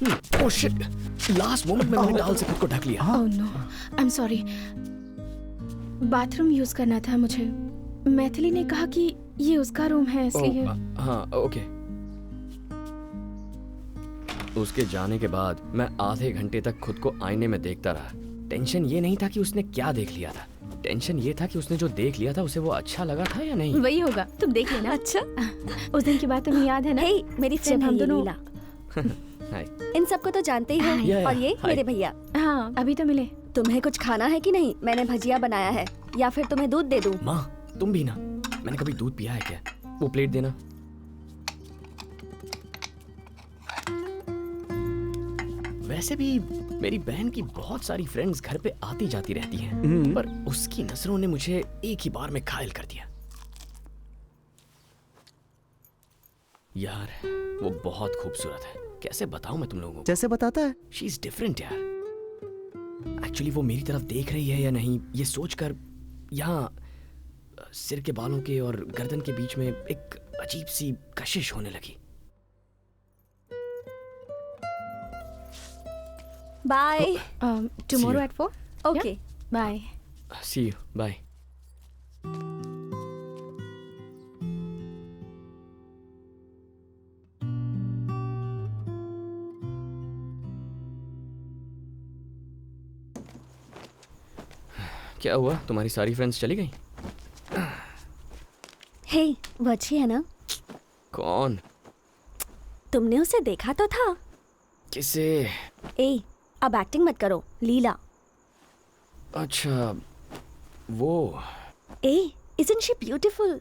Oh shit, last moment में मैंने towel से खुद को ढक लिया। Oh no, I am sorry. Bathroom use करना था मुझे। मैथिली ने कहा कि ये उसका रूम है इसलिए। हाँ ओके। उसके जाने के बाद मैं आधे घंटे तक खुद को आईने में देखता रहा। टेंशन ये नहीं था कि उसने क्या देख लिया था, टेंशन ये था कि उसने जो देख लिया था उसे वो अच्छा लगा था या नहीं। वही होगा, तुम देख लेना। अच्छा, उस दिन की बात तुम्हें याद है ना? हे, मेरी फ्रेंड हम है ये दोनों। लीला। हाय। इन सबको तो जानते ही हो। या, और ये हाय। मेरे भैया। हाँ, अभी तो मिले। तुम्हें कुछ खाना है कि नहीं? मैंने भजिया बनाया है, या फिर तुम्हें दूध दे दूं? माँ तुम भी ना, मैंने कभी दूध पिया है क्या? वो प्लेट देना। वैसे भी मेरी बहन की बहुत सारी फ्रेंड्स घर पे आती जाती रहती हैं, पर उसकी नजरों ने मुझे एक ही बार में घायल कर दिया। यार वो बहुत खूबसूरत है, कैसे बताऊं मैं तुम लोगों को। जैसे बताता है। शी इज डिफरेंट यार। एक्चुअली वो मेरी तरफ देख रही है या नहीं ये सोचकर यहाँ सिर के बालों के और गर्दन के बीच में एक अजीब सी कशिश होने लगी। Bye. Tomorrow at 4। Okay, bye. See you, bye. क्या हुआ, तुम्हारी सारी फ्रेंड्स चली गई? हे, वो अच्छी है ना? कौन? तुमने उसे देखा तो था। किसे? ए, अब एक्टिंग मत करो। लीला। अच्छा वो। ए, isn't she beautiful?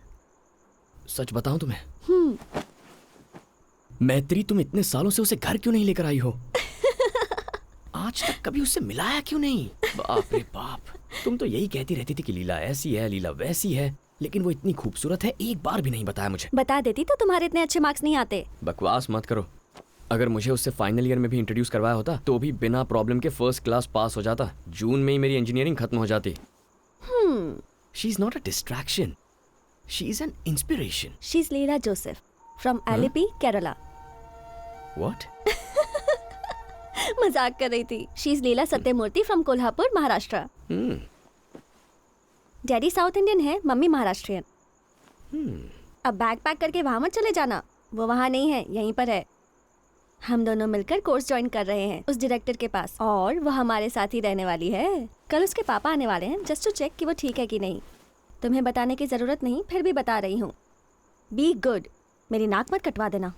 सच बताऊं तुम्हें, मैत्री तुम इतने सालों से उसे घर क्यों नहीं लेकर आई हो? आज तक कभी उससे मिलाया क्यों नहीं? बाप रे बाप, तुम तो यही कहती रहती थी कि लीला ऐसी है, लीला वैसी है, लेकिन वो इतनी खूबसूरत है एक बार भी नहीं बताया मुझे। बता देती तो तुम्हारे इतने अच्छे मार्क्स नहीं आते। बकवास मत करो। अगर मुझे उससे फाइनल ईयर में भी इंट्रोड्यूस करवाया होता तो भी बिना प्रॉब्लम के फर्स्ट क्लास पास हो जाता। जून में ही मेरी इंजीनियरिंग खत्म हो जाती। She is not a distraction, she is an inspiration. She is Leela Joseph from Alleppey, Kerala. What? मजाक कर रही थी। She is Leela Sathyamurthy from Kolhapur, Maharashtra. Daddy south Indian है, मम्मी महाराष्ट्रियन। अब बैग पैक करके वहां मत चले जाना, वो वहां नहीं है, यहीं पर है। हम दोनों मिलकर कोर्स ज्वाइन कर रहे हैं उस डायरेक्टर के पास, और वो हमारे साथ ही रहने वाली है। कल उसके पापा आने वाले हैं, जस्ट टू चेक कि वो ठीक है कि नहीं। तुम्हें बताने की जरूरत नहीं, फिर भी बता रही हूँ। बी गुड, मेरी नाक मत कटवा देना।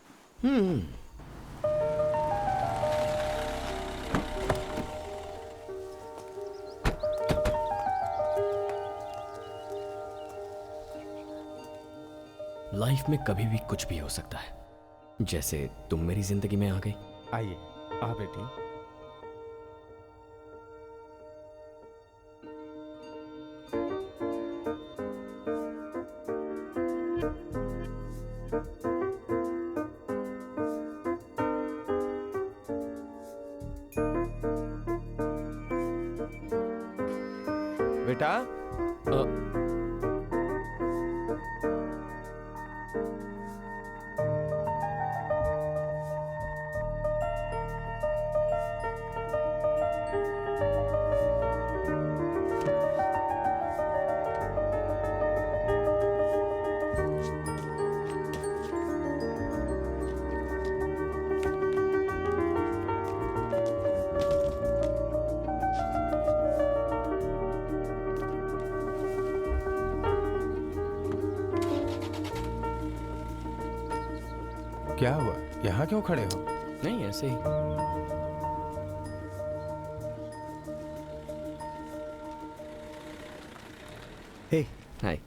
लाइफ में कभी भी कुछ भी हो सकता है, जैसे तुम मेरी जिंदगी में आ गई। आइए, आ बेटी। बेटा, क्या हुआ? यहाँ क्यों खड़े हो? नहीं ऐसे ही। हे, हाय।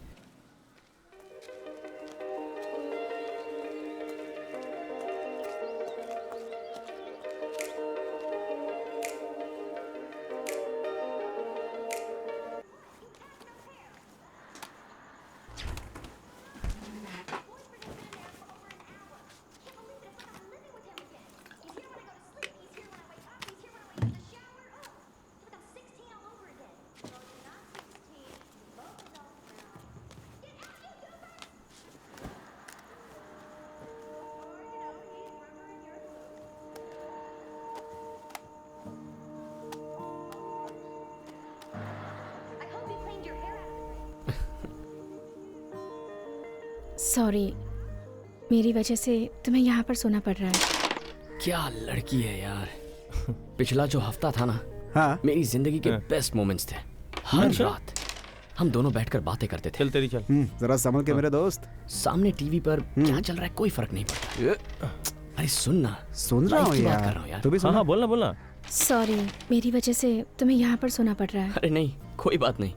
सॉरी, मेरी वजह से तुम्हें यहाँ पर सोना पड़ रहा है। क्या लड़की है यार। पिछला जो हफ्ता था ना, हाँ मेरी जिंदगी के बेस्ट मोमेंट्स थे। हर रात हम दोनों बैठकर बातें करते थे। चल तेरी चल। जरा संभल के मेरे दोस्त। सामने टीवी पर क्या चल रहा है कोई फर्क नहीं पड़ता। अरे सुन ना, सुन रहा लाइफ हूँ की बात कर रहा हूँ यार। यार। तू भी हाँ सुन। हाँ बोलना बोलना। सॉरी, मेरी वजह से तुम्हें यहाँ पर सोना पड़ रहा है। अरे नहीं, कोई बात नहीं।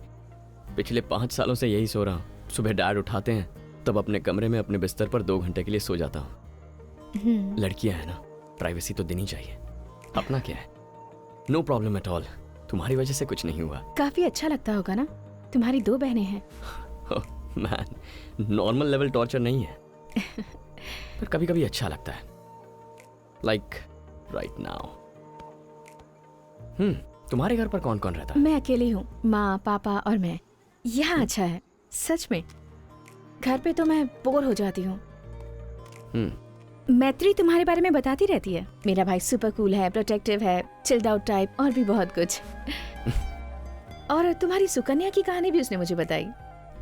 पिछले 5 सालों से यही सो रहा हूँ। सुबह डैड उठाते हैं तब अपने कमरे में अपने बिस्तर पर 2 घंटे के लिए सो जाता हूँ। लड़कियां हैं ना, प्राइवेसी तो देनी चाहिए। अपना क्या है, नो प्रॉब्लम एट ऑल। तुम्हारी वजह से कुछ नहीं हुआ। काफी अच्छा लगता होगा ना, तुम्हारी 2 बहनें हैं। मैन, नॉर्मल लेवल टॉर्चर नहीं है, पर कभी कभी अच्छा लगता है। Like right now. तुम्हारे घर पर कौन कौन रहता है? मैं अकेली हूँ, माँ पापा और मैं। यहाँ अच्छा है सच में। घर पे तो मैं बोर हो जाती हूँ। मैत्री तुम्हारे बारे में बताती रहती है। मेरा भाई सुपर कूल है, प्रोटेक्टिव है, चिल्ड आउट टाइप और भी बहुत कुछ। और तुम्हारी सुकन्या की कहानी भी उसने मुझे बताई।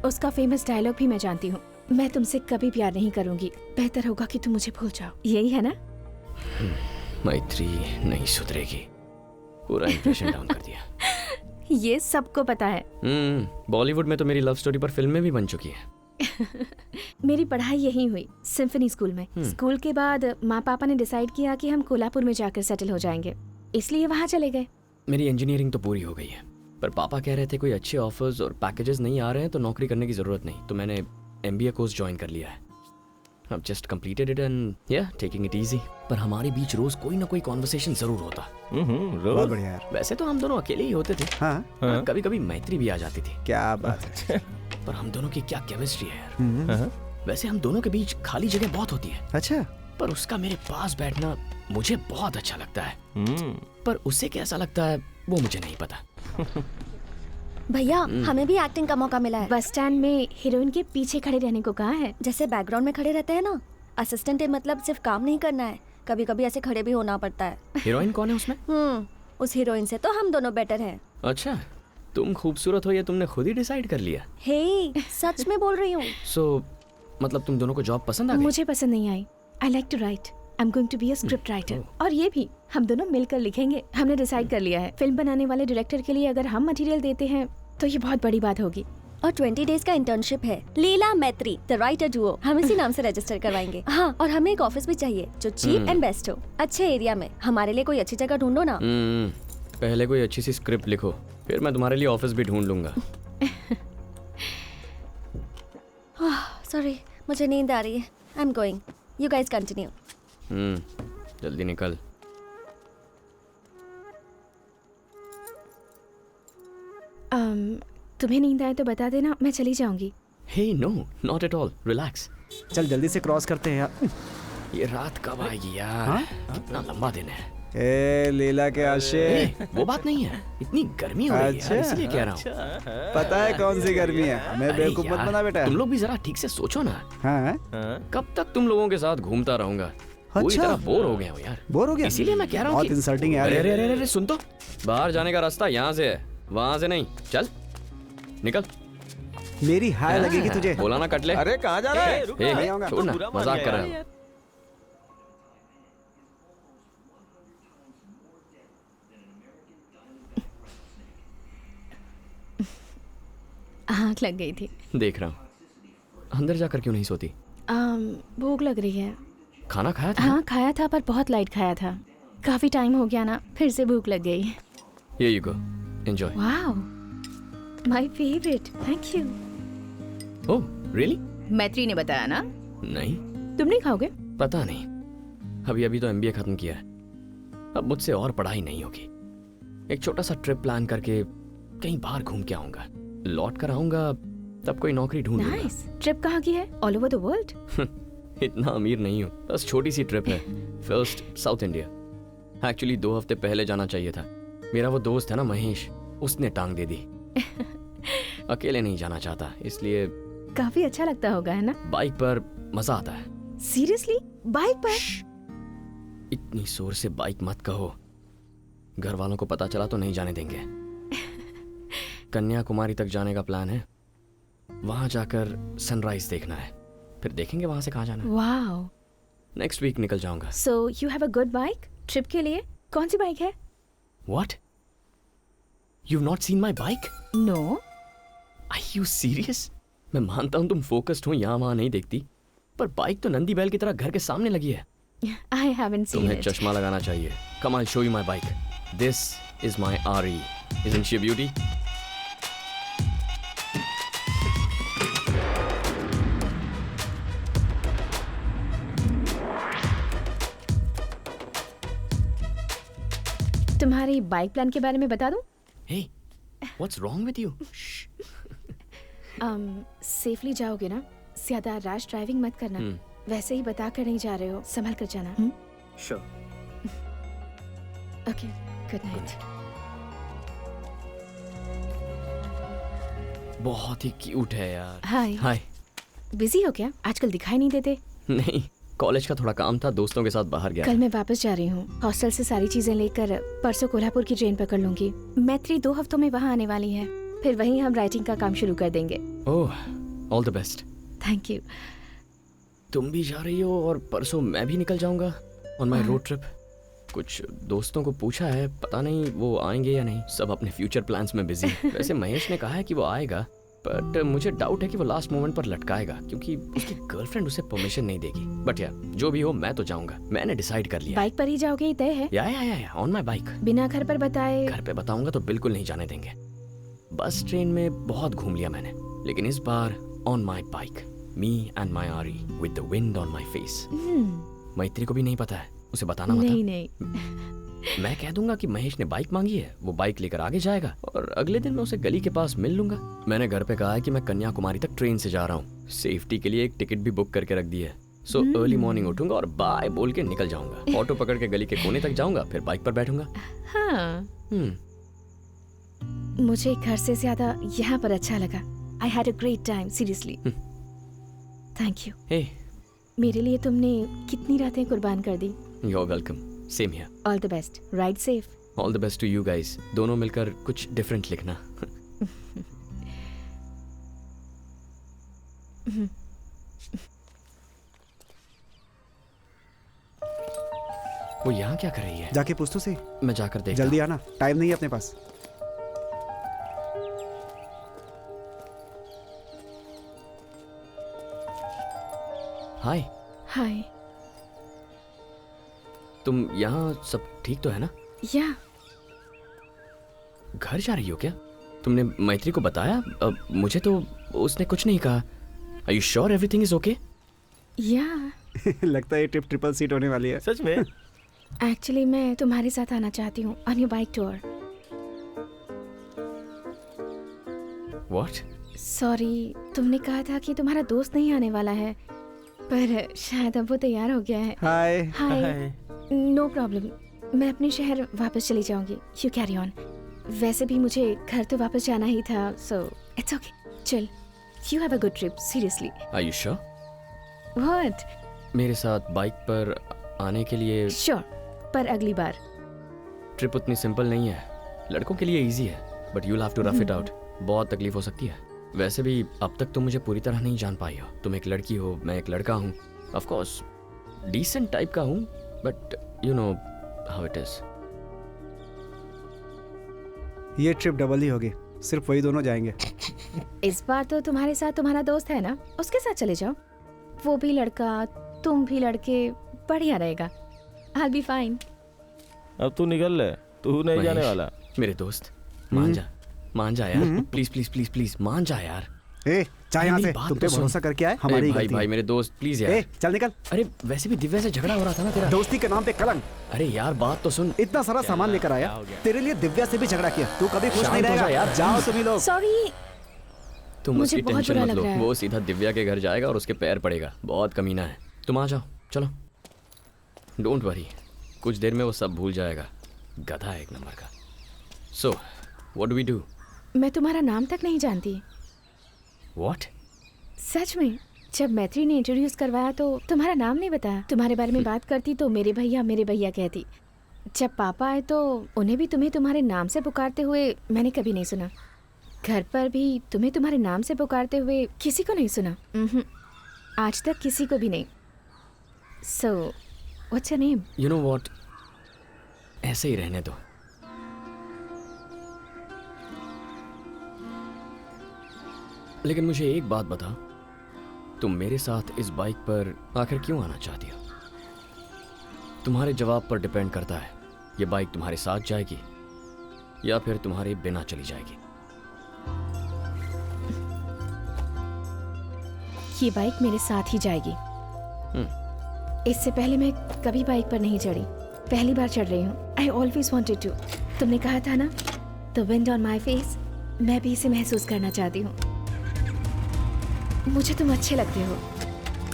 उसका फेमस डायलॉग भी मैं जानती हूँ, मैं तुमसे कभी प्यार नहीं करूंगी, बेहतर होगा कि तुम मुझे भूल जाओ। यही है ना? मैत्री नहीं सुधरेगी। पूरा इंप्रेशन डाउन कर दिया। ये सबको पता है। बॉलीवुड में तो मेरी लव स्टोरी पर फिल्में भी बन चुकी हैं। मेरी पढ़ाई यहीं हुई, सिम्फनी स्कूल में। स्कूल के बाद माँ पापा ने डिसाइड किया कि हम कोल्हापुर में जाकर सेटल हो जाएंगे, इसलिए वहाँ चले गए। मेरी इंजीनियरिंग तो पूरी हो गई है, पर पापा कह रहे थे कोई अच्छे ऑफर्स और पैकेजेस नहीं आ रहे हैं तो नौकरी करने की जरूरत नहीं, तो मैंने MBA कोर्स ज्वाइन कर लिया है। I've just completed it and yeah, taking it easy. पर हमारे बीच रोज कोई ना कोई कॉन्वर्सेशन जरूर होता। बहुत रोज। बढ़िया यार। वैसे तो हम दोनों अकेले ही होते थे। हाँ कभी कभी मैत्री भी आ जाती थी। क्या बात है। पर हम दोनों की क्या केमिस्ट्री है यार। वैसे हम दोनों के बीच खाली जगह बहुत होती है, अच्छा पर उसका मेरे पास बैठना मुझे बहुत अच्छा लगता है। पर उसे कैसा लगता है वो मुझे नहीं पता। भैया हमें भी एक्टिंग का मौका मिला है। बस स्टैंड में हीरोइन के पीछे खड़े रहने को कहा है। जैसे बैकग्राउंड में खड़े रहते हैं ना, असिस्टेंट है, मतलब सिर्फ काम नहीं करना है, कभी कभी ऐसे खड़े भी होना पड़ता है। हीरोइन कौन है उसमें? उस हीरोइन से तो हम दोनों बेटर हैं। अच्छा, तुम खूबसूरत हो ये तुमने खुद ही डिसाइड कर लिया? हे, सच में बोल रही हूँ। सो मतलब तुम दोनों को जॉब पसंद आ गई? मुझे पसंद नहीं आई। I like to write, I am going to be a script writer. और ये भी हम दोनों मिलकर लिखेंगे। हमने डिसाइड कर लिया है, फिल्म बनाने वाले डायरेक्टर के लिए अगर हम मटेरियल देते हैं तो ये बहुत बड़ी बात होगी। और 20 डेज का इंटर्नशिप है। लीला मैत्री द राइटर डुओ, हम इसी नाम से रजिस्टर करवाएंगे। हाँ, और हमें एक ऑफिस भी चाहिए जो चीप एंड बेस्ट हो, अच्छे एरिया में। हमारे लिए कोई अच्छी जगह ढूंढो ना। पहले कोई अच्छी सी स्क्रिप्ट लिखो, फिर मैं तुम्हारे लिए ऑफिस भी ढूंढ लूंगा। सॉरी, मुझे नींद आ रही है। आई am going, you guys continue. जल्दी निकल। तुम्हें नींद आए तो बता देना, मैं चली जाऊंगी। Hey no, not at all, relax. चल जल्दी से क्रॉस करते हैं यार। ये रात कब आएगी यार? कितना लंबा दिन है। ए लीला के आशिक, वो बात नहीं है, इतनी गर्मी हो रही है यार, इसलिए कह रहा हूँ। पता है कौन सी गर्मी है? हमें अरे बेवकूफ मत यार, बना बेटा। तुम लोग भी जरा ठीक से सोचो ना। हाँ कब तक तुम लोगों के साथ घूमता रहूंगा? पूरी अच्छा। तरह बोर हो गया हूँ यार। बोर हो गया? इसीलिए मैं कह रहा हूँ बहुत इंसल्टिंग है यार। अरे अरे अरे सुन तो, बाहर जाने का रास्ता यहाँ से है, वहाँ से नहीं। चल निकल। मेरी हाय लगेगी तुझे। बोला ना कट ले। अरे कहाँ जा रहा है? ए, नहीं आऊंगा। छोड़ ना, बुरा मान मजाक गया कर रहा यार। हूँ। आँख लग गई थी। देख रहा हूँ, अंदर जाकर क्यों नहीं सोती? भूख लग रही है। खाना खाया था? हाँ खाया था, पर बहुत लाइट खाया था। काफी टाइम हो गया ना, फिर से भूख लग गई। Here you go, enjoy. Wow, my favourite, thank you. Oh, really? मैत्री ने बताया ना? नहीं, तुम नहीं खाओगे? पता नहीं। अभी तो MBA खत्म किया है, अब मुझसे और पढ़ाई नहीं होगी। एक छोटा सा ट्रिप प्लान करके कहीं बाहर घूम के आऊंगा, लौट कर आऊंगा, तब कोई नौकरी ढूंढ लूंगा। नाइस। ट्रिप कहाँ की है? All over the world? इतना अमीर नहीं हूँ, बस छोटी सी ट्रिप है। First south India. एक्चुअली 2 हफ्ते पहले जाना चाहिए था, मेरा वो दोस्त है ना महेश, उसने टांग दे दी। अकेले नहीं जाना चाहता, इसलिए काफी अच्छा लगता होगा, है ना? बाइक पर मजा आता है। सीरियसली? बाइक पर? इतनी जोर से बाइक मत कहो, घर वालों को पता चला तो नहीं जाने देंगे। कन्याकुमारी तक जाने का प्लान है, वहां जाकर सनराइज देखना है, फिर देखेंगे वहां से कहाँ जाना है। वाओ, नेक्स्ट वीक निकल जाऊंगा। So you have a good bike trip के लिए? कौन सी बाइक है? What? You have not seen my bike? No. Are you serious? मैं मानता हूँ तुम फोकस्ड हो, यहाँ वहाँ नहीं देखती, पर बाइक तो नंदी बैल की तरह घर के सामने लगी है। आई हैवंट सीन तुम्हें इट। चश्मा लगाना चाहिए। Come I show you my bike. This is my Aari. Isn't she beauty? तुम्हारी बाइक प्लान के बारे में बता दूं? Hey, what's wrong with you? Safely जाओगे ना, ज्यादा रैश ड्राइविंग मत करना। वैसे ही बता कर नहीं जा रहे हो, संभल कर जाना। श्योर। Okay, good night. बहुत ही क्यूट है यार। हाय। हाय। बिजी हो क्या? आजकल दिखाई नहीं देते। नहीं, कॉलेज का थोड़ा काम था, दोस्तों के साथ बाहर गया। कल मैं वापस जा रही हूँ। हॉस्टल से सारी चीजें लेकर परसों कोल्हापुर की ट्रेन पकड़ लूंगी। मैत्री 2 हफ्तों में वहाँ आने वाली है, फिर वहीं हम राइटिंग का काम शुरू कर देंगे। Oh, all the best. Thank you. तुम भी जा रही हो और परसों मैं भी निकल जाऊंगा ऑन माय हाँ। Road trip. कुछ दोस्तों को पूछा है, पता नहीं वो आएंगे या नहीं। सब अपने फ्यूचर प्लान्स में बिजी। वैसे महेश ने कहा है कि वो आएगा, बट मुझे डाउट है कि वो लास्ट मोमेंट पर लटकाएगा, क्योंकि उसकी गर्लफ्रेंड उसे परमिशन नहीं देगी। बट यार, जो भी हो, मैं तो जाऊंगा। मैंने डिसाइड कर लिया। बाइक पर ही जाओगे, ये तय है? या ऑन माय बाइक। बिना घर पर बताए? घर पे बताऊंगा तो बिल्कुल नहीं जाने देंगे। बस ट्रेन में बहुत घूम लिया मैंने, लेकिन इस बार on my bike, me and my Aari with the wind on my face. Maitri को भी नहीं पता है, उसे बताना मत। नहीं नहीं। मैं कह दूंगा कि महेश ने बाइक मांगी है, वो बाइक लेकर आगे जाएगा और अगले दिन मैं उसे गली के पास मिल लूंगा। मैंने घर पे कहा है कि मैं कन्याकुमारी तक ट्रेन से जा रहा हूँ। सेफ्टी के लिए एक टिकट भी बुक करके रख दी है। सो अर्ली मॉर्निंग उठूंगा और बाय बोल के निकल जाऊंगा। ऑटो पकड़ के गली के कोने तक जाऊंगा, फिर बाइक पर बैठूंगा। हाँ, हम्म, मुझे घर से ज्यादा यहाँ पर अच्छा लगा। I had a great time, seriously. Thank you. Hey, मेरे लिए तुमने कितनी रातें कुर्बान कर दी। You are welcome. Same here. All the best, ride safe. All the best to you guys. दोनों मिलकर कुछ डिफरेंट लिखना। वो यहाँ क्या कर रही है? जाके पूछ तो सही। मैं जाकर देखता जल्दी हूँ। आना, टाइम नहीं है अपने पास। हाय, हाय। तुम यहाँ सब ठीक तो है ना? या घर जा रही हो क्या? तुमने मैत्री को बताया? मुझे तो उसने कुछ नहीं कहा। Are you sure everything is okay? या लगता है ये ट्रिप ट्रिपल सीट होने वाली है। सच में? एक्चुअली मैं तुम्हारे साथ आना चाहती हूँ on your bike tour. What? Sorry, तुमने कहा था कि तुम्हारा दोस्त नहीं आने वाला है, पर शायद अब वो तैयार हो गया है। हाय। हाय। नो प्रॉब्लम, मैं अपने शहर वापस चली जाऊंगी। You carry on. वैसे भी मुझे घर तो वापस जाना ही था, सो इट्स ओके। चल, you have a good trip, seriously. Are you sure? What? मेरे साथ बाइक पर आने के लिए? श्योर, पर अगली बार। ट्रिप उतनी सिंपल नहीं है। लड़कों के लिए इजी है, but you have to rough it out. बहुत तकलीफ हो सकती है। वैसे भी अब तक तुम मुझे पूरी तरह नहीं जान पाई हो। तुम एक लड़की हो, मैं एक लड़का हूँ। ऑफ कोर्स डिसेंट टाइप का हूँ, but you know how it is. ये ट्रिप डबल ही होगी, सिर्फ वही दोनों जाएंगे। इस बार तो तुम्हारे साथ तुम्हारा दोस्त है ना, उसके साथ चले जाओ। वो भी लड़का, तुम भी लड़के, बढ़िया रहेगा। I'll be fine। अब तू निकल ले, तू नहीं जाने महेश, वाला। मेरे दोस्त, मान जा यार। प्लीज प्लीज प्लीज प्लीज मान जा यार। ए, चाहे यहाँ मेरी से बात तुम पे तो सुन। भरोसा करके आए, अरे हमारी भाई गलती भाई है। मेरे दोस्त प्लीज यार। ए, चल निकल। अरे वैसे भी दिव्या से झगड़ा हो रहा था ना तेरा। दोस्ती के नाम पे कलंक। अरे यार बात तो सुन। इतना सारा सामान लेकर आया, क्या हो गया? तेरे लिए दिव्या से भी झगड़ा किया। तू कभी खुश शांत नहीं हो जा रहेगा यार। जाओ तुम्ही लोग। सॉरी। तुम मुझे उसकी बहुत टेंशन बुरा मत लग लो। रहा है। वो सीधा दिव्या के घर जाएगा और उसके पैर पड़ेगा। बहुत कमीना है। तुम आ जाओ, चलो। डोंट वरी, कुछ देर में वो सब भूल जाएगा। गधा है एक नंबर का। So what do we do? मैं तुम्हारा नाम तक नहीं जानती। व्हाट? सच में, जब मैत्री ने इंट्रोड्यूस करवाया तो तुम्हारा नाम नहीं बताया। तुम्हारे बारे में बात करती तो मेरे भैया कहती। जब पापा आए तो उन्हें भी तुम्हें तुम्हारे नाम से पुकारते हुए मैंने कभी नहीं सुना। घर पर भी तुम्हें तुम्हारे नाम से पुकारते हुए किसी को नहीं सुना। आज तक किसी को भी नहीं। So what's your name? You know what, ऐसे ही रहने दो। लेकिन मुझे एक बात बता, तुम मेरे साथ इस बाइक पर आखिर क्यों आना चाहती हो? तुम्हारे जवाब पर डिपेंड करता है ये बाइक तुम्हारे साथ जाएगी या फिर तुम्हारे बिना चली जाएगी। ये बाइक मेरे साथ ही जाएगी। इससे पहले मैं कभी बाइक पर नहीं चढ़ी, पहली बार चढ़ रही हूँ। I always wanted to. तुमने कहा था ना, the wind on my face, मैं भी इसे महसूस करना चाहती हूँ। मुझे तुम अच्छे लगते हो,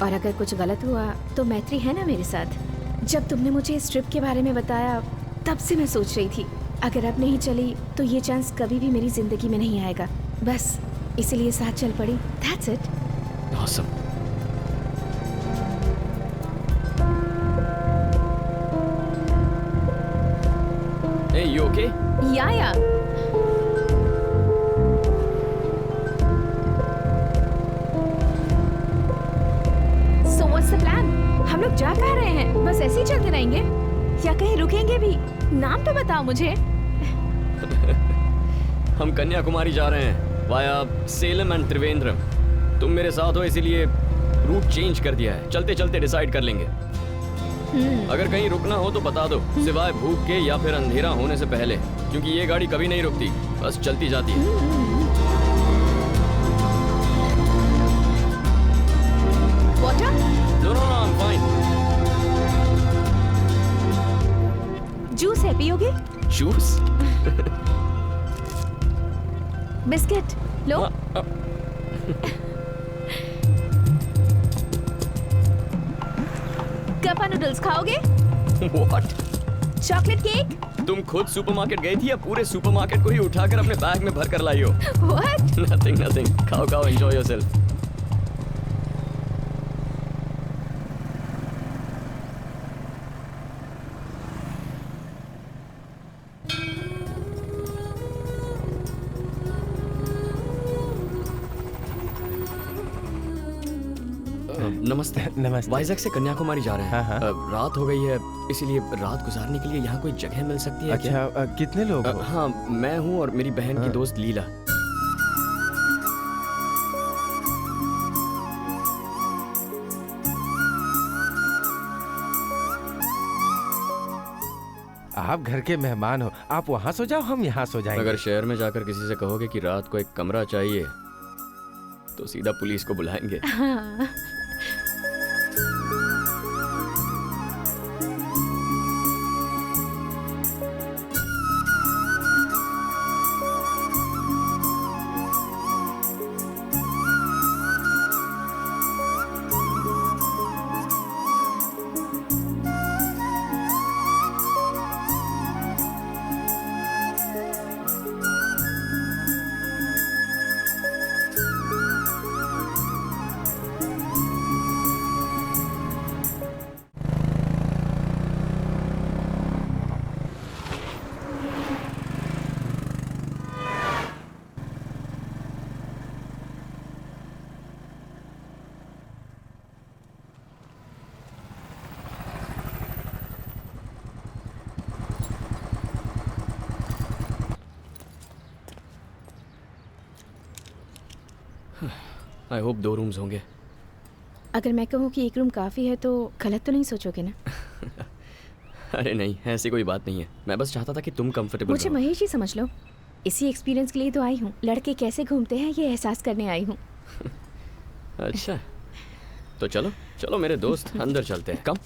और अगर कुछ गलत हुआ तो मैत्री है ना मेरे साथ। जब तुमने मुझे इस ट्रिप के बारे में बताया तब से मैं सोच रही थी, अगर अब नहीं चली तो ये चांस कभी भी मेरी जिंदगी में नहीं आएगा। बस इसीलिए साथ चल पड़ी। That's it. Awesome. Hey, you okay? या So what's the plan? हम लोग जा कहाँ रहे हैं? बस ऐसे ही चलते रहेंगे या कहीं रुकेंगे भी? नाम तो बताओ मुझे। हम कन्याकुमारी जा रहे हैं वाया सेलम एंड त्रिवेंद्रम। तुम मेरे साथ हो इसीलिए रूट चेंज कर दिया है। चलते चलते डिसाइड कर लेंगे। अगर कहीं रुकना हो तो बता दो, सिवाय भूख के या फिर अंधेरा होने से पहले, क्योंकि ये गाड़ी कभी नहीं रुकती, बस चलती जाती है। Water? No no I am fine. Juice है, पियोगे? जूस? बिस्किट लो। कपा नूडल्स खाओगे? What? Chocolate cake? तुम खुद सुपरमार्केट गई थी या पूरे सुपरमार्केट को ही उठाकर अपने बैग में भर कर लाई हो? What? Nothing, nothing. खाओ खाओ, enjoy yourself. नमस्ते। नमस्ते। वाइजैक से कन्याकुमारी जा रहे हैं। हाँ, हाँ। रात हो गई है, इसीलिए रात गुजारने के लिए यहाँ कोई जगह मिल सकती है क्या? अच्छा, कितने लोग हो? हाँ, मैं हूँ और मेरी बहन की हाँ। दोस्त लीला। आप घर के मेहमान हो, आप वहाँ सो जाओ, हम यहाँ सो जाएंगे। अगर शहर में जाकर किसी से कहोगे कि रात को एक कमरा चाहिए तो सीधा पुलिस को बुलाएंगे। हाँ। आई होप 2 रूम्स होंगे। अगर मैं कहूँ कि एक रूम काफी है तो गलत तो नहीं सोचोगे ना? अरे नहीं, ऐसी कोई बात नहीं है। मैं बस चाहता था कि तुम कंफर्टेबल मुझे रहो। महेश ही समझ लो। इसी एक्सपीरियंस के लिए तो आई हूँ। लड़के कैसे घूमते हैं ये एहसास करने आई हूँ। अच्छा, तो चलो चलो मेरे दोस्त, अंदर चलते हैं। कम।